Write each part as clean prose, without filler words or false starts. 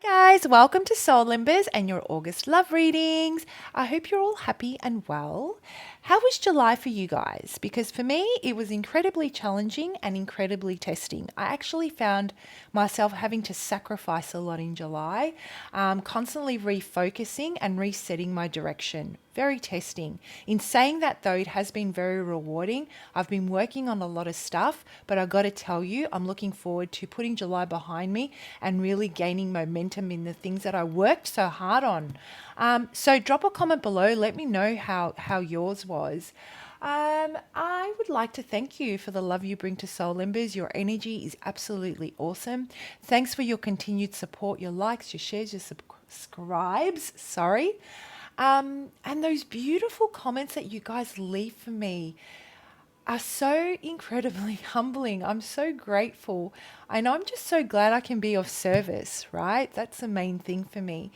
Hi guys, welcome to Soul Embers and your August love readings. I hope you're all happy and well. How was July for you guys? Because for me, it was incredibly challenging and incredibly testing. I actually found myself having to sacrifice a lot in July, constantly refocusing and resetting my direction. Very testing. In saying that though, it has been very rewarding. I've been working on a lot of stuff, but I got to tell you, I'm looking forward to putting July behind me and really gaining momentum in the things that I worked so hard on. So drop a comment below. Let me know how yours was. I would like to thank you for the love you bring to Soul Embers. Your energy is absolutely awesome. Thanks for your continued support, your likes, your shares, your subscribes. Sorry. And those beautiful comments that you guys leave for me are so incredibly humbling. I'm so grateful. And I'm just so glad I can be of service, right? That's the main thing for me.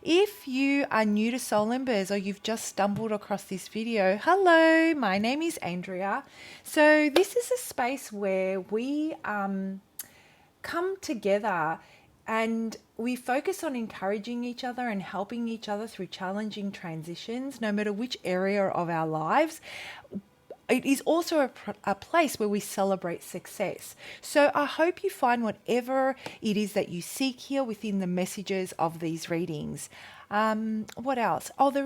If you are new to Soul Embers or you've just stumbled across this video, hello, my name is Andrea. So this is a space where we come together and we focus on encouraging each other and helping each other through challenging transitions, no matter which area of our lives. It is also a place where we celebrate success. So I hope you find whatever it is that you seek here within the messages of these readings. What else? Oh, there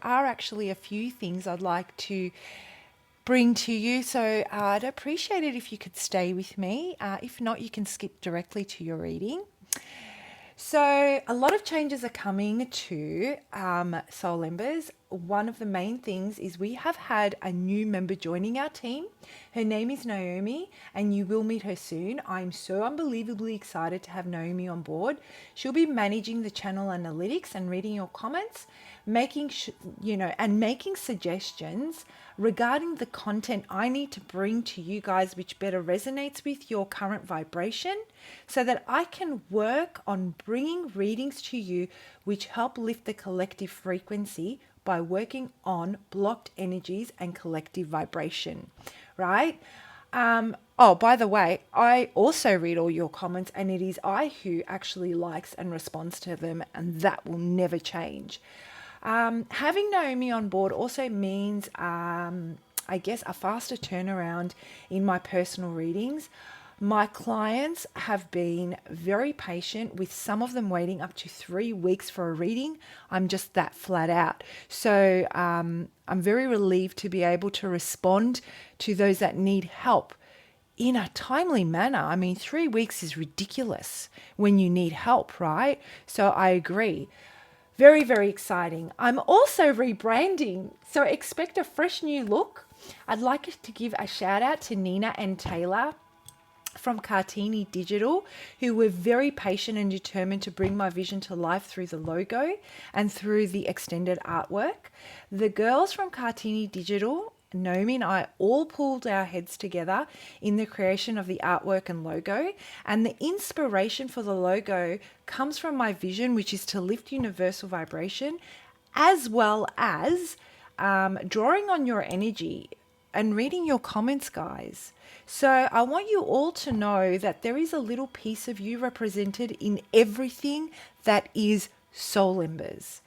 are actually a few things I'd like to bring to you. So I'd appreciate it if you could stay with me. If not, you can skip directly to your reading. So a lot of changes are coming to Soul Embers. One of the main things is we have had a new member joining our team. Her name is Naomi, and you will meet her soon. I'm so unbelievably excited to have Naomi on board. She'll be managing the channel analytics and reading your comments, making suggestions regarding the content I need to bring to you guys, which better resonates with your current vibration, so that I can work on bringing readings to you which help lift the collective frequency by working on blocked energies and collective vibration, right? Oh, by the way, I also read all your comments, and it is I who actually likes and responds to them, and that will never change. Having Naomi on board also means, I guess, a faster turnaround in my personal readings. My clients have been very patient, with some of them waiting up to 3 weeks for a reading. I'm just that flat out. So I'm very relieved to be able to respond to those that need help in a timely manner. I mean, 3 weeks is ridiculous when you need help, right? So I agree. Very, very exciting. I'm also rebranding, so expect a fresh new look. I'd like to give a shout out to Nina and Taylor from Cartini Digital, who were very patient and determined to bring my vision to life through the logo and through the extended artwork. The girls from Cartini Digital, Naomi and I, all pulled our heads together in the creation of the artwork and logo. And the inspiration for the logo comes from my vision, which is to lift universal vibration, as well as drawing on your energy and reading your comments, guys. So I want you all to know that there is a little piece of you represented in everything that is Soul Embers.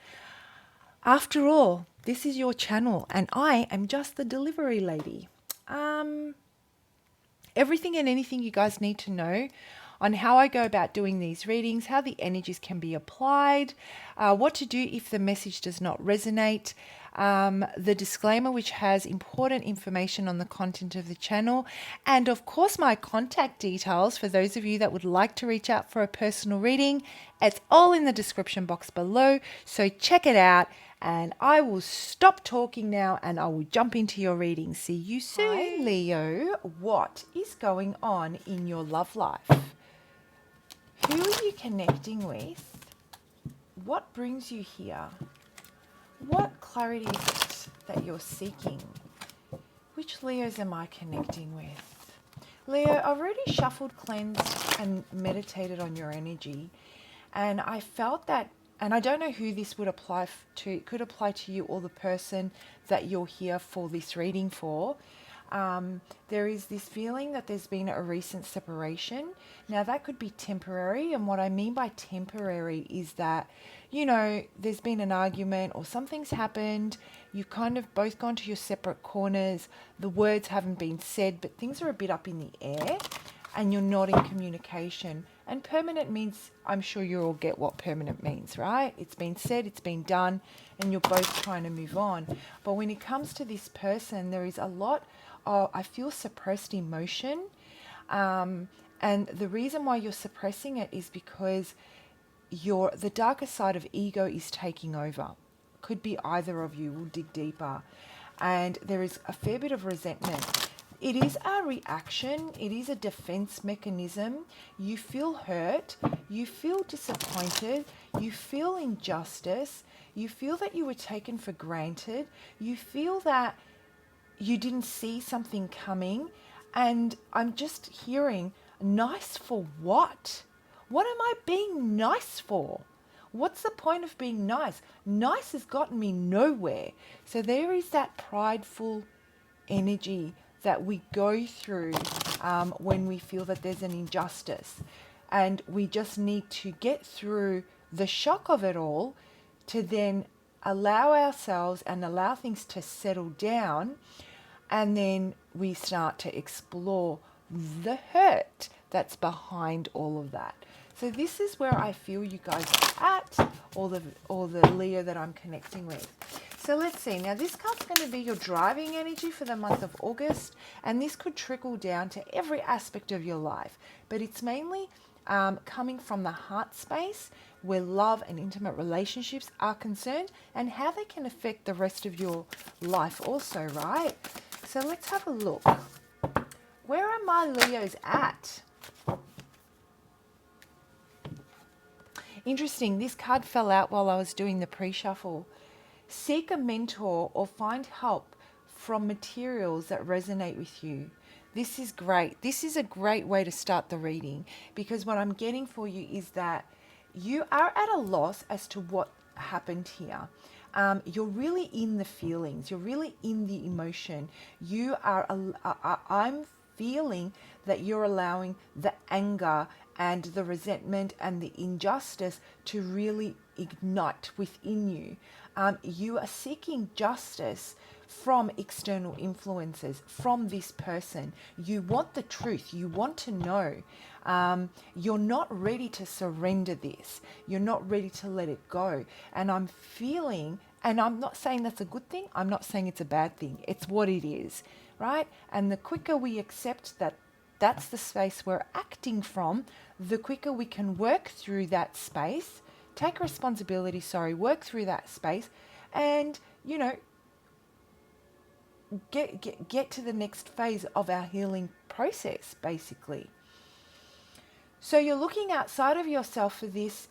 After all, this is your channel, and I am just the delivery lady. Everything and anything you guys need to know on how I go about doing these readings, how the energies can be applied, what to do if the message does not resonate, the disclaimer, which has important information on the content of the channel, and of course my contact details for those of you that would like to reach out for a personal reading. It's all in the description box below, so check it out. And I will stop talking now and I will jump into your reading. See you soon. Hi, Leo. What is going on in your love life? Who are you connecting with? What brings you here? What clarity is it that you're seeking? Which Leos am I connecting with? Leo, I've already shuffled, cleansed, and meditated on your energy. And I felt that, and I don't know who this would apply to. It could apply to you or the person that you're here for this reading for. There is this feeling that there's been a recent separation. Now, that could be temporary. And what I mean by temporary is that, there's been an argument or something's happened. You've kind of both gone to your separate corners. The words haven't been said, but things are a bit up in the air and you're not in communication. And permanent means, I'm sure you all get what permanent means, right? It's been said, it's been done, and you're both trying to move on. But when it comes to this person, there is a lot of, I feel, suppressed emotion. And the reason why you're suppressing it is because the darker side of ego is taking over. Could be either of you. We'll dig deeper. And there is a fair bit of resentment. It is a reaction. It is a defense mechanism. You feel hurt. You feel disappointed. You feel injustice. You feel that you were taken for granted. You feel that you didn't see something coming. And I'm just hearing, nice for what? What am I being nice for? What's the point of being nice? Nice has gotten me nowhere. So there is that prideful energy that we go through when we feel that there's an injustice. And we just need to get through the shock of it all to then allow ourselves and allow things to settle down. And then we start to explore the hurt that's behind all of that. So this is where I feel you guys are at, or the Leo that I'm connecting with. So let's see. Now this card's going to be your driving energy for the month of August, and this could trickle down to every aspect of your life. But it's mainly coming from the heart space, where love and intimate relationships are concerned, and how they can affect the rest of your life also, right? So let's have a look. Where are my Leos at? Interesting, this card fell out while I was doing the pre-shuffle. Seek a mentor or find help from materials that resonate with you. This is great. This is a great way to start the reading, because what I'm getting for you is that you are at a loss as to what happened here. You're really in the feelings. You're really in the emotion. I'm feeling that you're allowing the anger and the resentment and the injustice to really ignite within you. You are seeking justice from external influences, from this person. You want the truth. You want to know. You're not ready to surrender this. You're not ready to let it go. And I'm feeling, and I'm not saying that's a good thing. I'm not saying it's a bad thing. It's what it is, right? And the quicker we accept that that's the space we're acting from, the quicker we can work through that space, take responsibility, work through that space, and, get to the next phase of our healing process, basically. So you're looking outside of yourself for this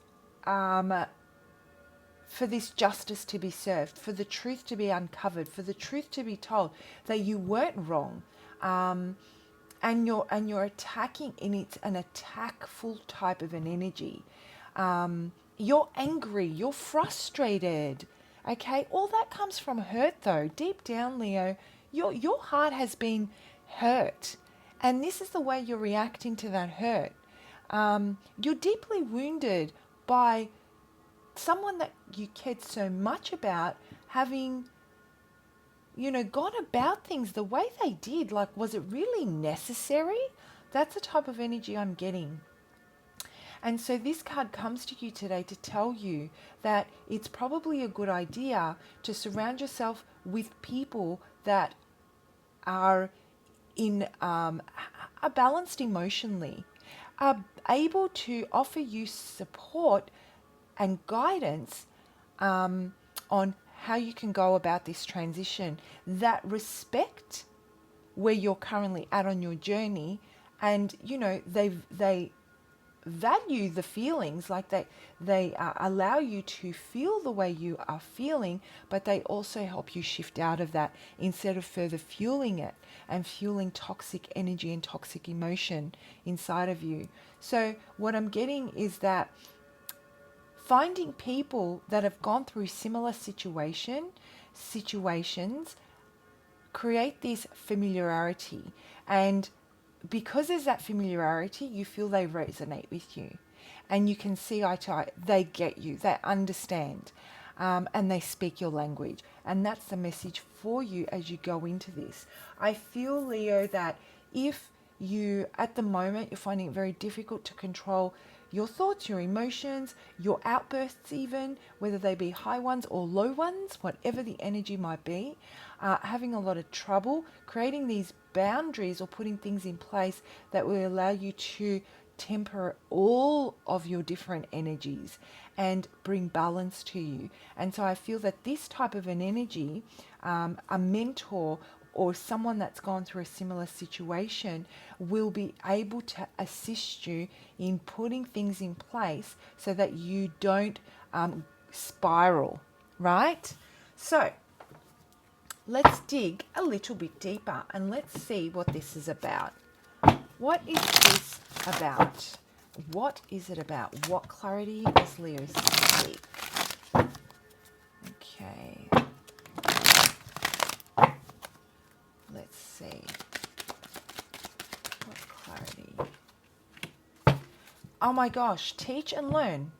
justice to be served, for the truth to be uncovered, for the truth to be told that you weren't wrong. And you're attacking, and it's an attackful type of an energy. You're angry, you're frustrated. Okay, all that comes from hurt though. Deep down, Leo, your heart has been hurt. And this is the way you're reacting to that hurt. You're deeply wounded by someone that you cared so much about having, gone about things the way they did. Like, was it really necessary? That's the type of energy I'm getting. And so this card comes to you today to tell you that it's probably a good idea to surround yourself with people that are are balanced emotionally, are able to offer you support and guidance on how you can go about this transition, that respect where you're currently at on your journey, and they value the feelings, like they allow you to feel the way you are feeling, but they also help you shift out of that instead of further fueling it and fueling toxic energy and toxic emotion inside of you. So what I'm getting is that finding people that have gone through similar situations create this familiarity. And because there's that familiarity, you feel they resonate with you. And you can see eye to eye, they get you, they understand, and they speak your language. And that's the message for you as you go into this. I feel, Leo, that if you, at the moment, you're finding it very difficult to control your thoughts, your emotions, your outbursts even, whether they be high ones or low ones, whatever the energy might be, having a lot of trouble creating these boundaries or putting things in place that will allow you to temper all of your different energies and bring balance to you. And so I feel that this type of an energy, a mentor or someone that's gone through a similar situation, will be able to assist you in putting things in place so that you don't spiral, right? So let's dig a little bit deeper and let's see what this is about. What is this about? What is it about? What clarity is Leo seeking? Okay. Let's see. What clarity? Oh my gosh, teach and learn.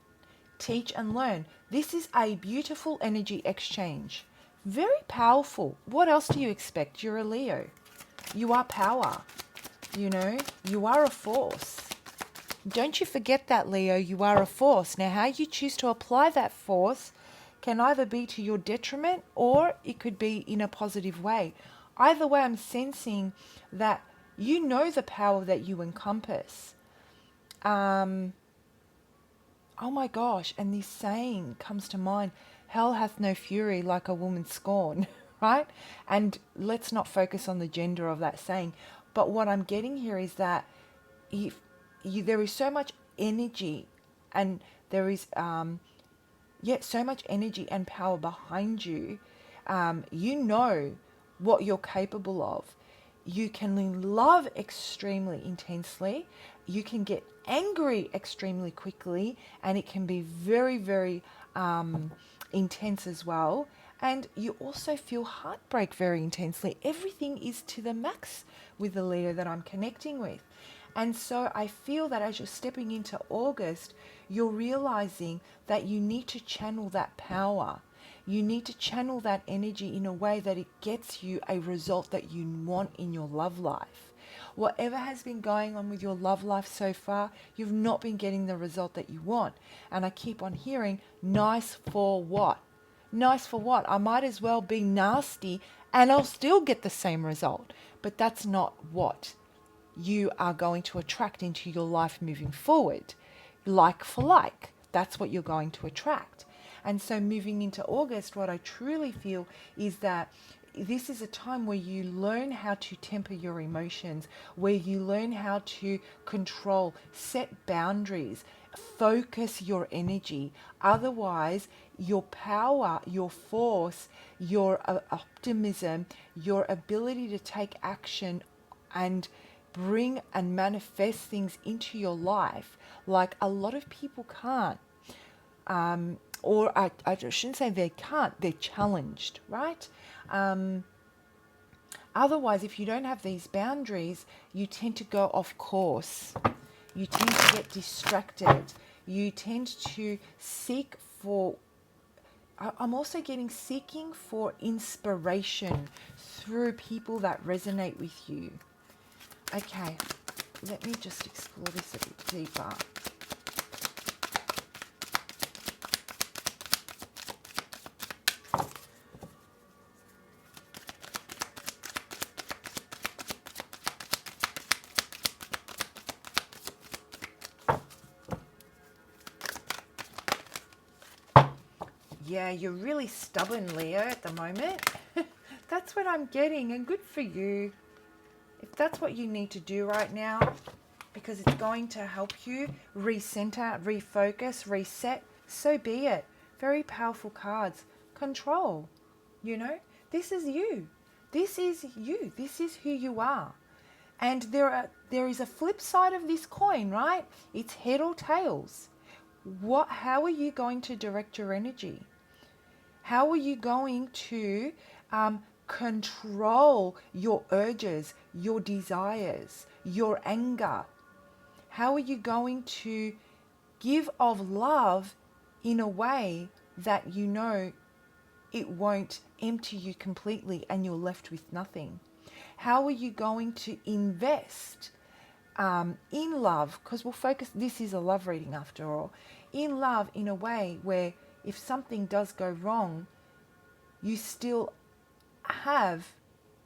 Teach and learn. This is a beautiful energy exchange. Very powerful. What else do you expect? You're a Leo. You are power. You know, you are a force. Don't you forget that, Leo. You are a force. Now, how you choose to apply that force can either be to your detriment or it could be in a positive way. Either way, I'm sensing that you know the power that you encompass. Oh my gosh, and this saying comes to mind, hell hath no fury like a woman's scorn, right? And let's not focus on the gender of that saying. But what I'm getting here is that if there is so much energy and there is so much energy and power behind you, you know what you're capable of. You can love extremely intensely. You can get angry extremely quickly, and it can be very, very intense as well. And you also feel heartbreak very intensely. Everything is to the max with the Leo that I'm connecting with. And so I feel that as you're stepping into August, you're realizing that you need to channel that power. You need to channel that energy in a way that it gets you a result that you want in your love life. Whatever has been going on with your love life so far, you've not been getting the result that you want. And I keep on hearing, nice for what? Nice for what? I might as well be nasty and I'll still get the same result. But that's not what you are going to attract into your life moving forward. Like for like, that's what you're going to attract. And so moving into August, what I truly feel is that this is a time where you learn how to temper your emotions, where you learn how to control, set boundaries, focus your energy. Otherwise, your power, your force, your optimism, your ability to take action and bring and manifest things into your life like a lot of people can't. Or I shouldn't say they can't, they're challenged, right? Otherwise, if you don't have these boundaries, you tend to go off course. You tend to get distracted. You tend to seek for, I'm also getting seeking for inspiration through people that resonate with you. Okay, let me just explore this a bit deeper. Yeah, you're really stubborn, Leo, at the moment. That's what I'm getting, and good for you. If that's what you need to do right now, because it's going to help you recenter, refocus, reset, so be it. Very powerful cards. Control, you know, this is you. This is you. This is who you are. And there is a flip side of this coin, right? It's head or tails. How are you going to direct your energy? How are you going to control your urges, your desires, your anger? How are you going to give of love in a way that you know it won't empty you completely and you're left with nothing? How are you going to invest in love? Because we'll focus, this is a love reading after all, in love in a way where if something does go wrong, you still have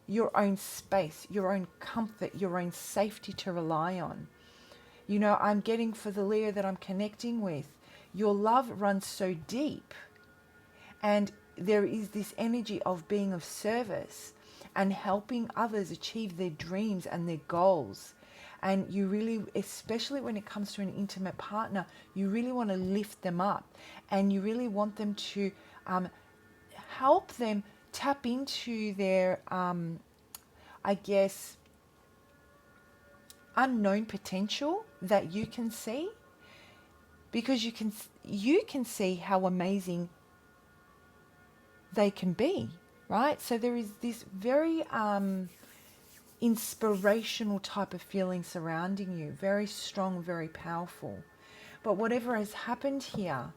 your own space, your own comfort, your own safety to rely on. You know, I'm getting for the Leo that I'm connecting with, your love runs so deep, and there is this energy of being of service and helping others achieve their dreams and their goals. And you really, especially when it comes to an intimate partner, you really want to lift them up, and you really want them to help them tap into their, I guess, unknown potential that you can see, because you can see how amazing they can be, right? So there is this very inspirational type of feeling surrounding you, very strong, very powerful. But whatever has happened here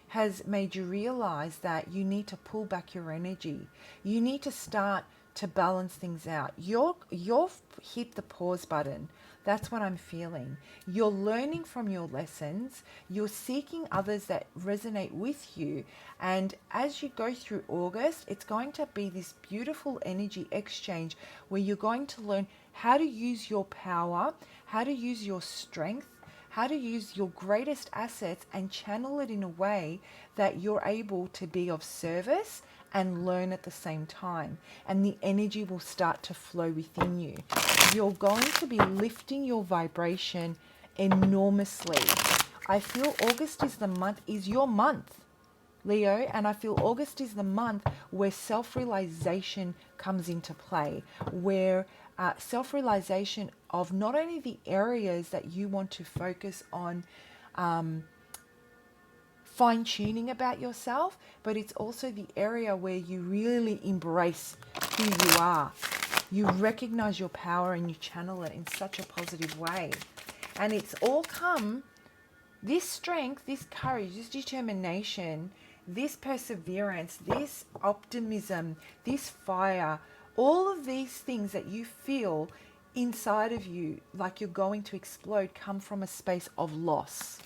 has made you realize that you need to pull back your energy. You need to start to balance things out. You've hit the pause button. That's what I'm feeling. You're learning from your lessons. You're seeking others that resonate with you. And as you go through August, it's going to be this beautiful energy exchange where you're going to learn how to use your power, how to use your strength, how to use your greatest assets and channel it in a way that you're able to be of service and learn at the same time. And the energy will start to flow within you. You're going to be lifting your vibration enormously. I feel August is your month, Leo, and I feel August is the month where self-realization comes into play, where self-realization of not only the areas that you want to focus on fine-tuning about yourself, but it's also the area where you really embrace who you are. You recognize your power and you channel it in such a positive way. And it's all come, this strength, this courage, this determination, this perseverance, this optimism, this fire, all of these things that you feel inside of you like you're going to explode come from a space of loss,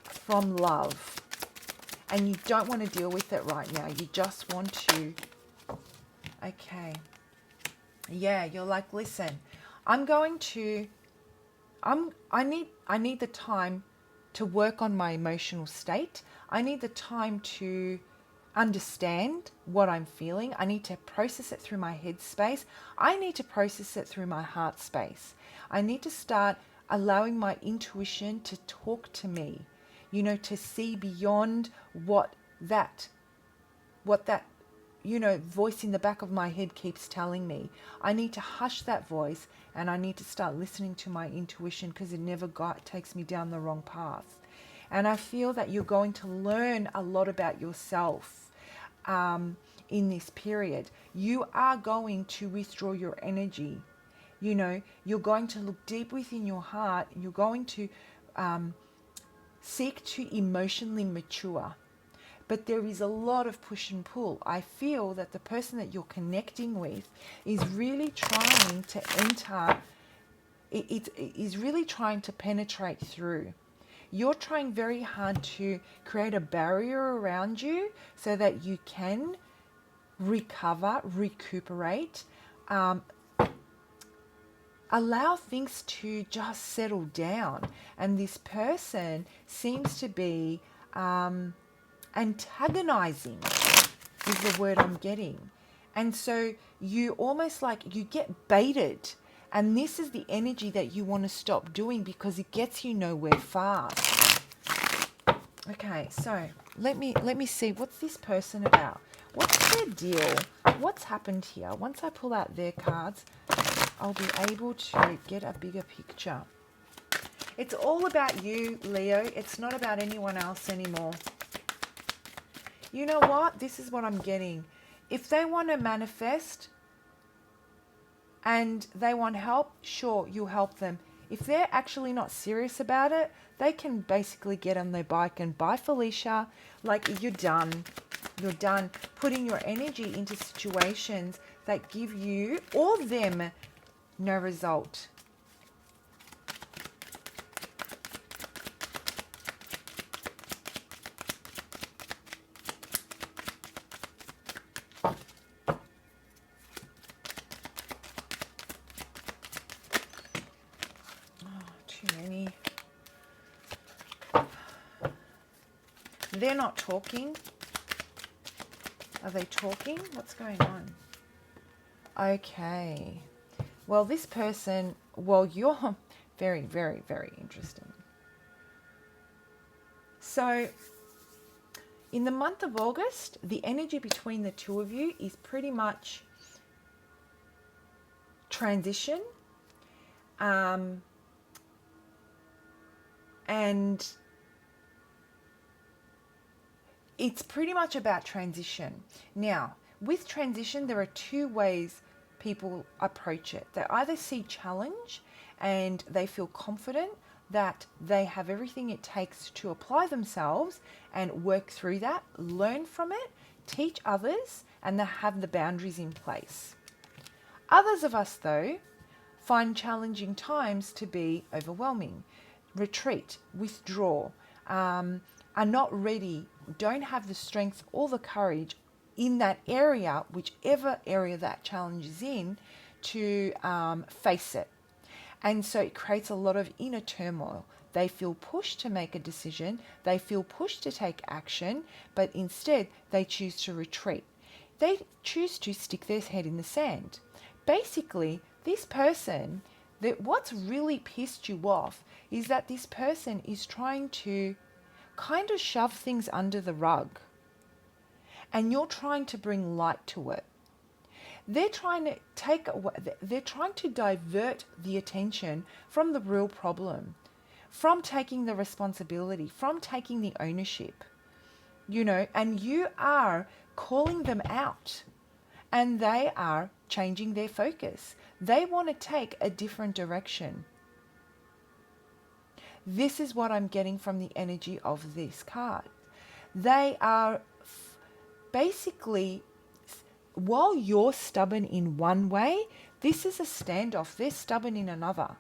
from love. And you don't want to deal with it right now. You just want to, okay. Yeah, you're like, listen, I need the time to work on my emotional state. I need the time to understand what I'm feeling. I need to process it through my head space. I need to process it through my heart space. I need to start allowing my intuition to talk to me, you know, to see beyond what that voice in the back of my head keeps telling me. I need to hush that voice and I need to start listening to my intuition, because it never takes me down the wrong path. And I feel that you're going to learn a lot about yourself in this period. You are going to withdraw your energy. You know, you're going to look deep within your heart. You're going to seek to emotionally mature. But there is a lot of push and pull. I feel that the person that you're connecting with is really trying to enter, is really trying to penetrate through. You're trying very hard to create a barrier around you so that you can recover, recuperate, allow things to just settle down. And this person seems to be antagonizing is the word I'm getting. And so you almost like you get baited. And this is the energy that you want to stop doing, because it gets you nowhere fast. Okay, so let me see, what's this person about? What's their deal? What's happened here? Once I pull out their cards, I'll be able to get a bigger picture. It's all about you, Leo. It's not about anyone else anymore. You know what? This is what I'm getting. If they want to manifest and they want help, sure, you'll help them. If they're actually not serious about it, they can basically get on their bike and bye, Felicia. Like, you're done. You're done putting your energy into situations that give you or them no result. Too many. They're not talking. Are they talking? What's going on? Okay. Well, this person, well, you're very, very, very interesting. So, in the month of August, the energy between the two of you is pretty much transition. And it's pretty much about transition. Now, with transition, there are two ways people approach it. They either see challenge and they feel confident that they have everything it takes to apply themselves and work through that, learn from it, teach others, and they have the boundaries in place. Others of us, though, find challenging times to be overwhelming, retreat, withdraw, are not ready, don't have the strength or the courage in that area, whichever area that challenge is in, to face it. And so it creates a lot of inner turmoil. They feel pushed to make a decision, they feel pushed to take action, but instead they choose to retreat. They choose to stick their head in the sand. Basically, this person, what's really pissed you off is that this person is trying to kind of shove things under the rug, and you're trying to bring light to it. They're trying to divert the attention from the real problem, from taking the responsibility, from taking the ownership, and you are calling them out, and they are changing their focus. They want to take a different direction. This is what I'm getting from the energy of this card. They are basically, while you're stubborn in one way, this is a standoff. They're stubborn in another.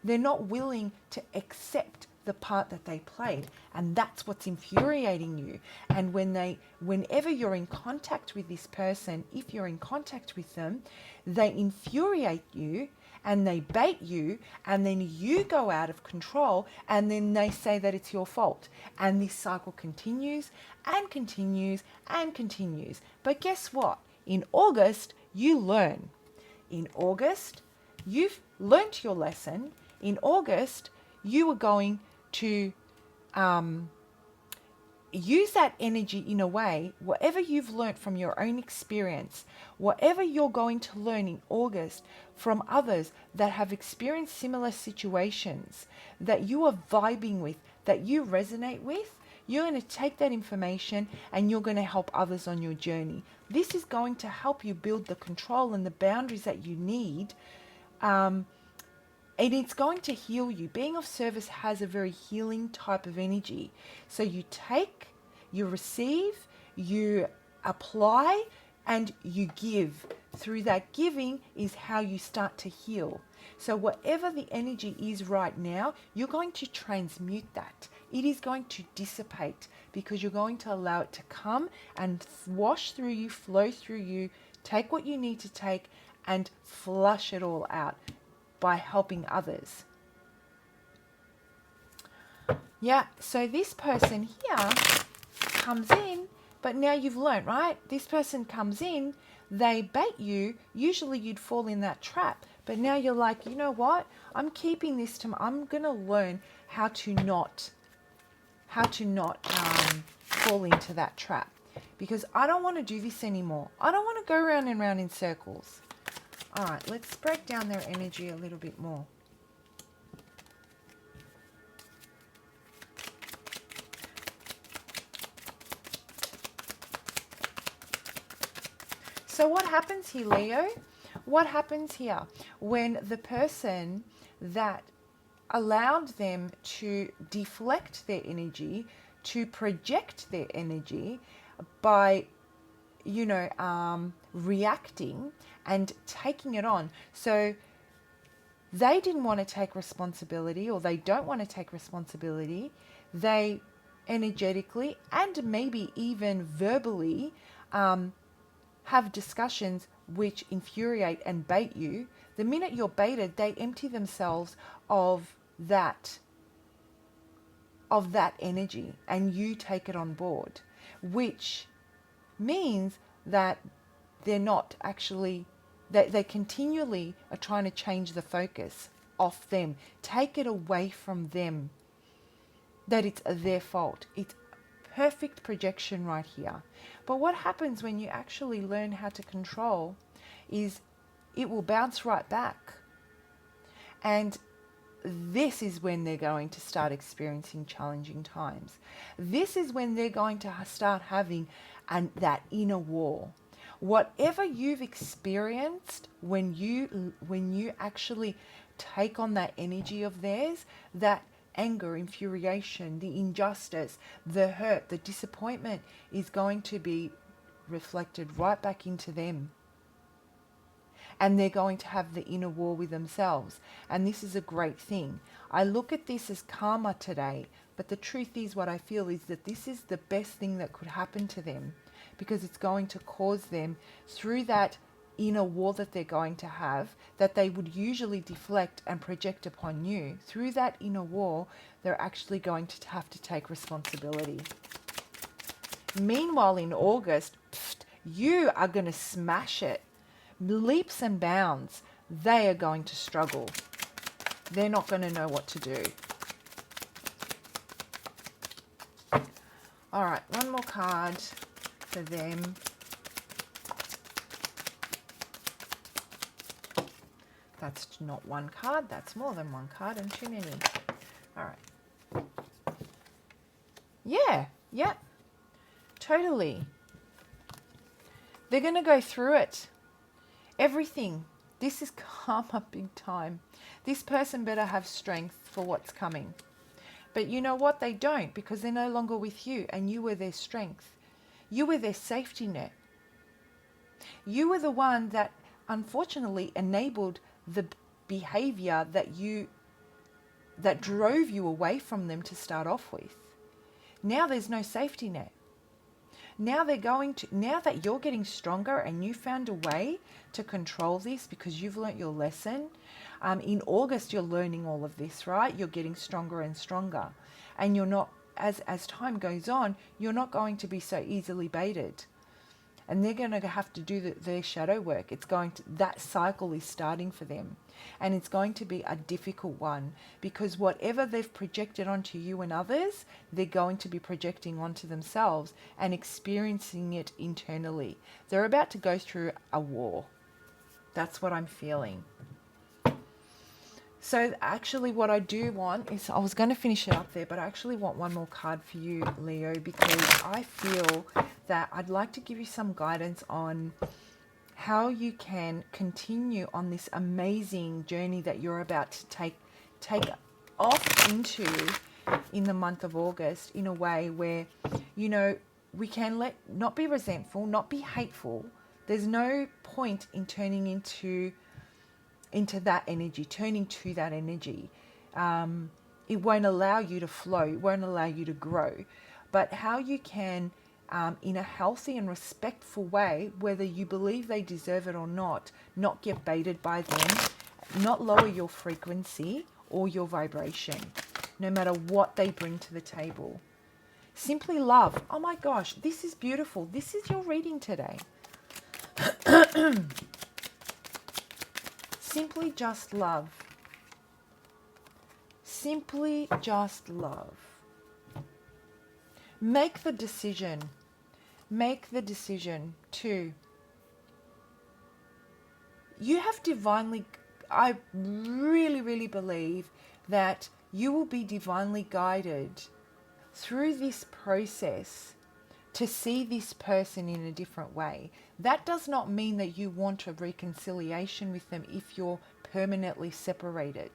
They're not willing to accept the part that they played, and that's what's infuriating you. And whenever you're in contact with this person, if you're in contact with them, they infuriate you and they bait you, and then you go out of control, and then they say that it's your fault. And this cycle continues and continues and continues. But guess what? In August, you learn. In August, you've learnt your lesson. In August, you are going to use that energy in a way, whatever you've learnt from your own experience, whatever you're going to learn in August from others that have experienced similar situations that you are vibing with, that you resonate with, you're going to take that information and you're going to help others on your journey. This is going to help you build the control and the boundaries that you need. And it's going to heal you. Being of service has a very healing type of energy. So you take, you receive, you apply, and you give. Through that giving is how you start to heal. So whatever the energy is right now, you're going to transmute that. It is going to dissipate because you're going to allow it to come and wash through you, flow through you, take what you need to take and flush it all out by helping others. Yeah, so this person here comes in, but now you've learned, right? This person comes in, they bait you, usually you'd fall in that trap, but now you're like, you know what? I'm keeping this I'm going to learn how to not fall into that trap, because I don't want to do this anymore. I don't want to go round and round in circles. All right, let's break down their energy a little bit more. So what happens here, Leo? What happens here? when the person that allowed them to deflect their energy, to project their energy by, reacting and taking it on. So they didn't want to take responsibility, or they don't want to take responsibility. They energetically and maybe even verbally have discussions which infuriate and bait you. The minute you're baited, they empty themselves of that energy, and you take it on board, which means that they're not actually, they continually are trying to change the focus off them, take it away from them, that it's their fault. It's perfect projection right here. But what happens when you actually learn how to control is it will bounce right back. And this is when they're going to start experiencing challenging times. This is when they're going to start having that inner war. Whatever you've experienced when you actually take on that energy of theirs, that anger, infuriation, the injustice, the hurt, the disappointment is going to be reflected right back into them. And they're going to have the inner war with themselves. And this is a great thing. I look at this as karma today, but the truth is, what I feel is that this is the best thing that could happen to them, because it's going to cause them, through that inner war that they're going to have, that they would usually deflect and project upon you, through that inner war, they're actually going to have to take responsibility. Meanwhile, in August, you are going to smash it. Leaps and bounds. They are going to struggle. They're not going to know what to do. All right, one more card for them. That's not one card, that's more than one card, and too many. All right. Yeah, totally. They're going to go through it. Everything. This is karma big time. This person better have strength for what's coming. But you know what? They don't, because they're no longer with you, and you were their strength. You were their safety net. You were the one that unfortunately enabled the behavior that drove you away from them to start off with. Now there's no safety net. Now that you're getting stronger and you found a way to control this because you've learnt your lesson. In August, you're learning all of this, right? You're getting stronger and stronger. And you're not, as time goes on, you're not going to be so easily baited. And they're going to have to do their shadow work. That cycle is starting for them. And it's going to be a difficult one, because whatever they've projected onto you and others, they're going to be projecting onto themselves and experiencing it internally. They're about to go through a war. That's what I'm feeling. So actually what I do want is, I was going to finish it up there, but I actually want one more card for you, Leo, because I feel that I'd like to give you some guidance on how you can continue on this amazing journey that you're about to take off into in the month of August, in a way where, we can not be resentful, not be hateful. There's no point in turning into that energy, turning to that energy. It won't allow you to flow. It won't allow you to grow. But how you can, in a healthy and respectful way, whether you believe they deserve it or not get baited by them, not lower your frequency or your vibration, no matter what they bring to the table. Simply love. Oh my gosh, this is beautiful. This is your reading today. Simply just love. Simply just love. Make the decision. Make the decision to. You have divinely, I really, really believe that you will be divinely guided through this process to see this person in a different way. That does not mean that you want a reconciliation with them if you're permanently separated.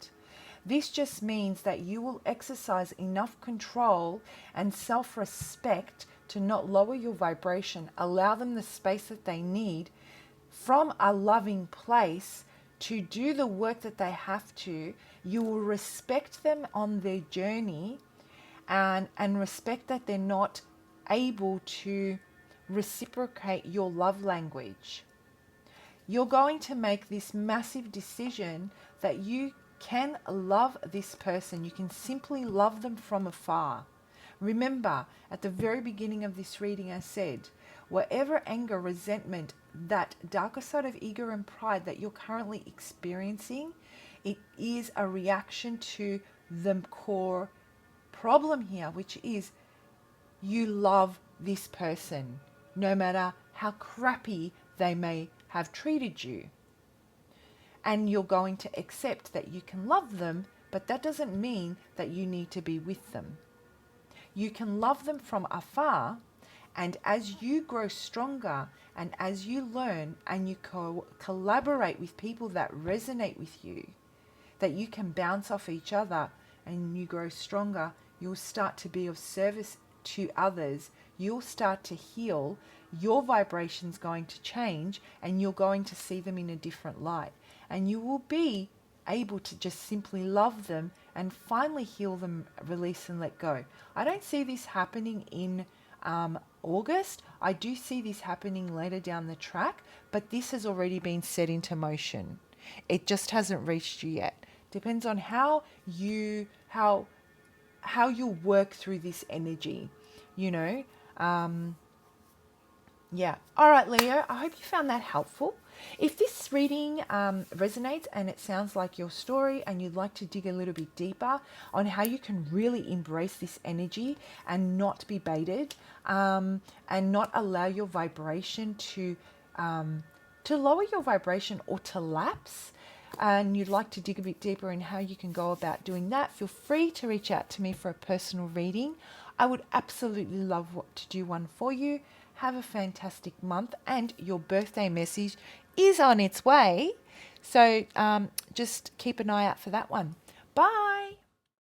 This just means that you will exercise enough control and self-respect to not lower your vibration, allow them the space that they need from a loving place to do the work that they have to. You will respect them on their journey and respect that they're not able to reciprocate your love language. You're going to make this massive decision that you can love this person. You can simply love them from afar. Remember, at the very beginning of this reading, I said, whatever anger, resentment, that darker side of ego and pride that you're currently experiencing, it is a reaction to the core problem here, which is you love this person, no matter how crappy they may have treated you. And you're going to accept that you can love them, but that doesn't mean that you need to be with them. You can love them from afar, and as you grow stronger and as you learn and you collaborate with people that resonate with you, that you can bounce off each other and you grow stronger, you'll start to be of service to others. You'll start to heal. Your vibration's going to change and you're going to see them in a different light. And you will be able to just simply love them and finally heal them, release and let go. I don't see this happening in August. I do see this happening later down the track, but this has already been set into motion. It just hasn't reached you yet. Depends on how you work through this energy, yeah. All right, Leo, I hope you found that helpful. If this reading resonates and it sounds like your story and you'd like to dig a little bit deeper on how you can really embrace this energy and not be baited, and not allow your vibration to lower your vibration or to lapse, and you'd like to dig a bit deeper in how you can go about doing that, feel free to reach out to me for a personal reading. I would absolutely love to do one for you. Have a fantastic month, and your birthday message is on its way. So just keep an eye out for that one. Bye.